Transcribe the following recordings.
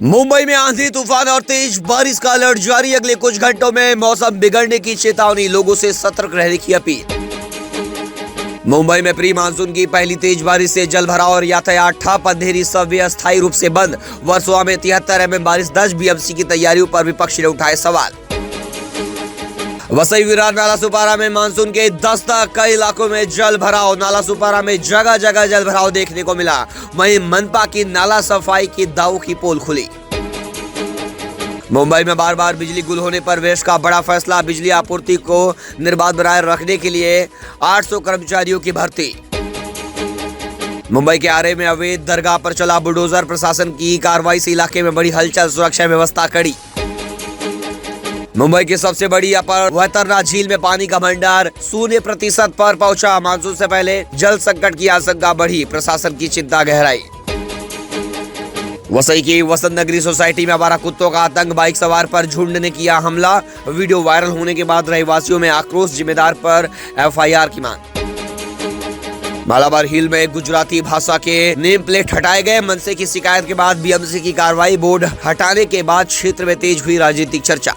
मुंबई में आंधी तूफान और तेज बारिश का अलर्ट जारी। अगले कुछ घंटों में मौसम बिगड़ने की चेतावनी, लोगों से सतर्क रहने की अपील। मुंबई में प्री मानसून की पहली तेज बारिश से जलभराव और यातायात ठप। अंधेरी सबवे अस्थायी रूप से बंद। वर्सोवा में 73 mm बारिश 10 BMC की तैयारियों पर विपक्ष ने उठाए सवाल। वसई विरार नाला सुपारा में मानसून के दस्तक, कई इलाकों में जल भराव। नाला सुपारा में जगह जगह जल भराव देखने को मिला। वहीं मनपा की नाला सफाई की दाव की पोल खुली। मुंबई में बार बार बिजली गुल होने पर वेश का बड़ा फैसला। बिजली आपूर्ति को निर्बाध बनाए रखने के लिए 800 कर्मचारियों की भर्ती। मुंबई के आरे में अवैध दरगाह पर चला बुलडोजर। प्रशासन की कार्रवाई से इलाके में बड़ी हलचल, सुरक्षा व्यवस्था कड़ी। मुंबई की सबसे बड़ी अपर वैतरना झील में पानी का भंडार 0% पर पहुंचा। मानसून से पहले जल संकट की आशंका बढ़ी, प्रशासन की चिंता गहराई। वसई की वसंत नगरी सोसाइटी में आवारा कुत्तों का आतंक, बाइक सवार पर झुंड ने किया हमला। वीडियो वायरल होने के बाद रहवासियों में आक्रोश, जिम्मेदार पर FIR की मांग। मालाबार हिल में गुजराती भाषा के नेम प्लेट हटाए गए। मनसे की शिकायत के बाद BMC की कार्रवाई। बोर्ड हटाने के बाद क्षेत्र में तेज हुई राजनीतिक चर्चा।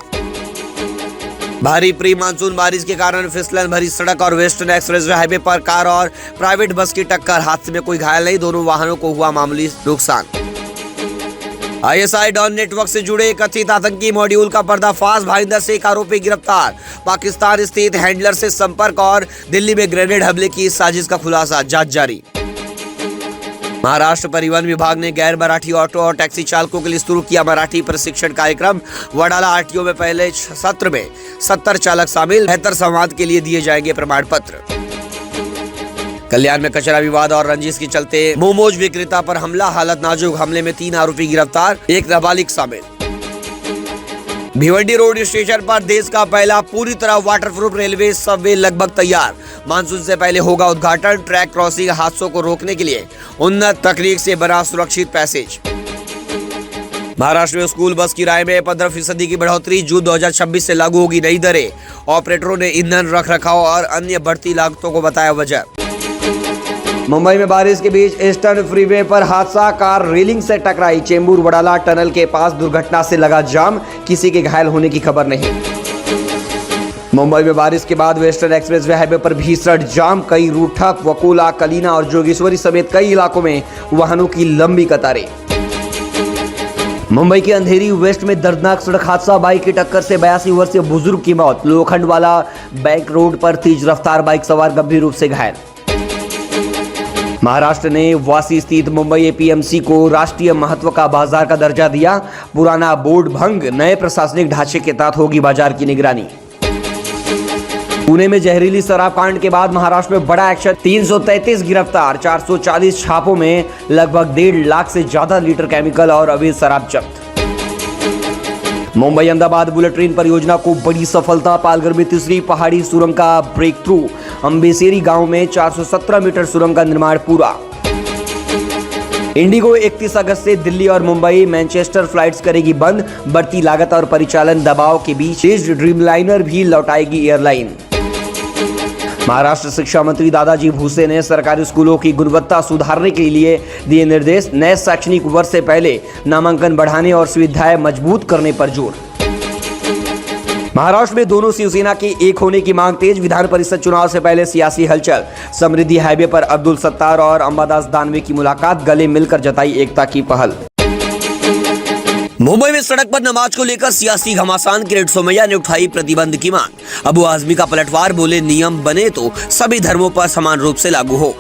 भारी प्री मानसून बारिश के कारण फिसलन भरी सड़क और वेस्टर्न एक्सप्रेस हाईवे पर कार और प्राइवेट बस की टक्कर। हादसे में कोई घायल नहीं, दोनों वाहनों को हुआ मामूली नुकसान। ISI डॉन नेटवर्क से जुड़े कथित आतंकी मॉड्यूल का पर्दाफाश, भाईंदर से एक आरोपी गिरफ्तार। पाकिस्तान स्थित हैंडलर से संपर्क और दिल्ली में ग्रेनेड हमले की साजिश का खुलासा, जांच जारी। महाराष्ट्र परिवहन विभाग ने गैर मराठी ऑटो और टैक्सी चालकों के लिए शुरू किया मराठी प्रशिक्षण कार्यक्रम। वडाला RTO में पहले सत्र में 70 चालक शामिल। बेहतर संवाद के लिए दिए जाएंगे प्रमाण पत्र। कल्याण में कचरा विवाद और रंजिश के चलते मोमोज विक्रेता पर हमला, हालत नाजुक। हमले में 3 आरोपी गिरफ्तार, एक नाबालिग शामिल। भिवंडी रोड स्टेशन पर देश का पहला पूरी तरह वाटरप्रूफ रेलवे सबवे लगभग तैयार। मानसून से पहले होगा उद्घाटन। ट्रैक क्रॉसिंग हादसों को रोकने के लिए उन्नत तकनीक से बना सुरक्षित पैसेज। महाराष्ट्र में स्कूल बस किराए में 15% की बढ़ोतरी। जून 2026 से लागू होगी नई दरें। ऑपरेटरों ने ईंधन रख रखाव और अन्य बढ़ती लागतों को बताया वजह। मुंबई में बारिश के बीच ईस्टर्न फ्रीवे पर हादसा, कार रेलिंग से टकराई। चेंबूर वडाला टनल के पास दुर्घटना से लगा जाम, किसी के घायल होने की खबर नहीं। मुंबई में बारिश के बाद वेस्टर्न एक्सप्रेस हाईवे पर भीषण जाम, कई रूट ठप। वकोला, कलीना और जोगेश्वरी समेत कई इलाकों में वाहनों की लंबी कतारें। मुंबई के अंधेरी वेस्ट में दर्दनाक सड़क हादसा, बाइक की टक्कर से 82 वर्षीय बुजुर्ग की मौत। लोखंड वाला बैंक रोड पर तेज रफ्तार बाइक सवार गंभीर रूप से घायल। महाराष्ट्र ने वासी स्थित मुंबई APMC को राष्ट्रीय महत्व का बाजार का दर्जा दिया। पुराना बोर्ड भंग, नए प्रशासनिक ढांचे के तहत होगी बाजार की निगरानी। पुणे में जहरीली शराब कांड के बाद महाराष्ट्र में बड़ा एक्शन, 333 गिरफ्तार। 440 छापों में लगभग 1.5 लाख से ज्यादा लीटर केमिकल और अवैध शराब जब्त। मुंबई अहमदाबाद बुलेट ट्रेन परियोजना को बड़ी सफलता। पालघर में तीसरी पहाड़ी सुरंग का ब्रेक थ्रू। अंबेसेरी गांव में 417 मीटर सुरंग का निर्माण पूरा। इंडिगो 31 अगस्त से दिल्ली और मुंबई मैनचेस्टर फ्लाइट्स करेगी बंद। बढ़ती लागत और परिचालन दबाव के बीच तेज ड्रीमलाइनर भी लौटाएगी एयरलाइन। महाराष्ट्र शिक्षा मंत्री दादाजी भुसे ने सरकारी स्कूलों की गुणवत्ता सुधारने के लिए दिए निर्देश। नए शैक्षणिक वर्ष से पहले नामांकन बढ़ाने और सुविधाएं मजबूत करने पर जोर। महाराष्ट्र में दोनों शिवसेना के एक होने की मांग तेज। विधान परिषद चुनाव से पहले सियासी हलचल। समृद्धि हाईवे पर अब्दुल सत्तार और अंबादास दानवे की मुलाकात, गले मिलकर जताई एकता की पहल। मुंबई में सड़क पर नमाज को लेकर सियासी घमासान, किरीट सोमैया ने उठाई प्रतिबंध की मांग। अबू आजमी का पलटवार, बोले नियम बने तो सभी धर्मों पर समान रूप से लागू हो।